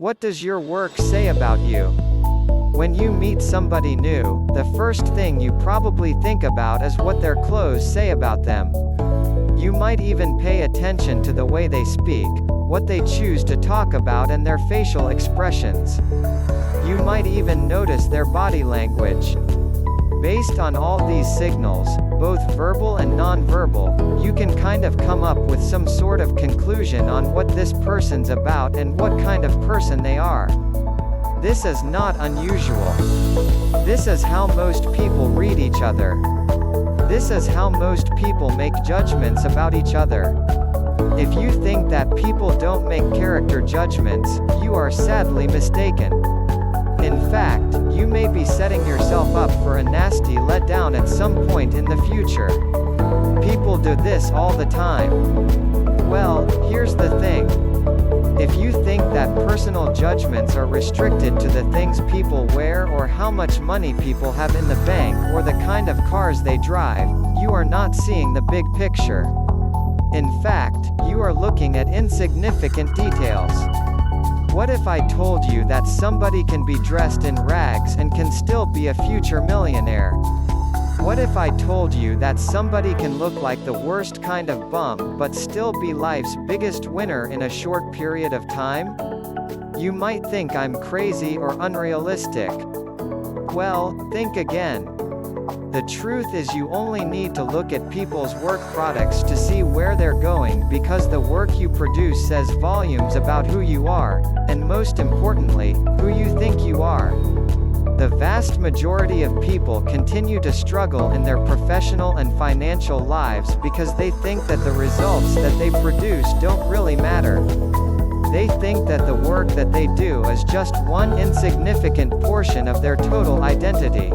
What does your work say about you? When you meet somebody new, the first thing you probably think about is what their clothes say about them. You might even pay attention to the way they speak, what they choose to talk about, and their facial expressions. You might even notice their body language. Based on all these signals, both verbal and non-verbal, you can kind of come up with some sort of conclusion on what this person's about and what kind of person they are. This is not unusual. This is how most people read each other. This is how most people make judgments about each other. If you think that people don't make character judgments, you are sadly mistaken. In fact, you may be setting yourself up for a nasty letdown at some point in the future. People do this all the time. Well, here's the thing. If you think that personal judgments are restricted to the things people wear or how much money people have in the bank or the kind of cars they drive, you are not seeing the big picture. In fact, you are looking at insignificant details. What if I told you that somebody can be dressed in rags and can still be a future millionaire? What if I told you that somebody can look like the worst kind of bum but still be life's biggest winner in a short period of time? You might think I'm crazy or unrealistic. Well, think again. The truth is you only need to look at people's work products to see where they're going, because the work you produce says volumes about who you are, and most importantly, who you think you are. The vast majority of people continue to struggle in their professional and financial lives because they think that the results that they produce don't really matter. They think that the work that they do is just one insignificant portion of their total identity.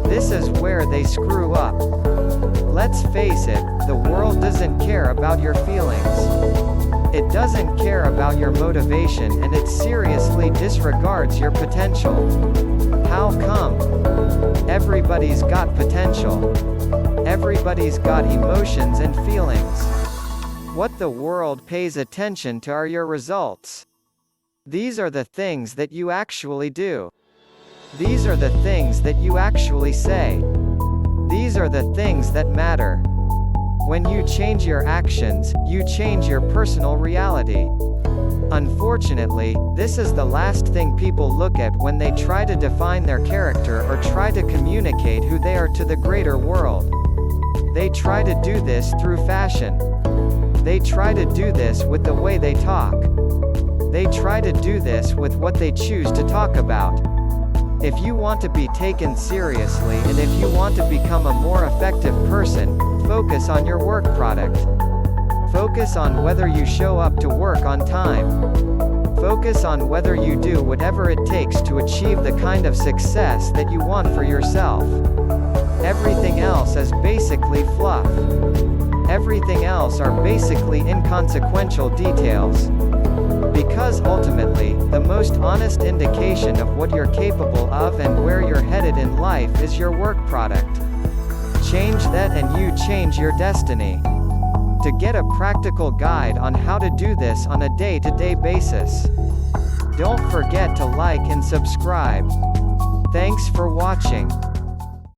This is where they screw up. Let's face it, the world doesn't care about your feelings. It doesn't care about your motivation, and it seriously disregards your potential. How come? Everybody's got potential. Everybody's got emotions and feelings. What the world pays attention to are your results. These are the things that you actually do. These are the things that you actually say. These are the things that matter. When you change your actions, you change your personal reality. Unfortunately, this is the last thing people look at when they try to define their character or try to communicate who they are to the greater world. They try to do this through fashion. They try to do this with the way they talk. They try to do this with what they choose to talk about. If you want to be taken seriously and if you want to become a more effective person, focus on your work product. Focus on whether you show up to work on time. Focus on whether you do whatever it takes to achieve the kind of success that you want for yourself. Everything else is basically fluff. Everything else are basically inconsequential details. Because ultimately, the most honest indication of what you're capable of and where you're headed in life is your work product. Change that and you change your destiny. To get a practical guide on how to do this on a day-to-day basis, don't forget to like and subscribe. Thanks for watching.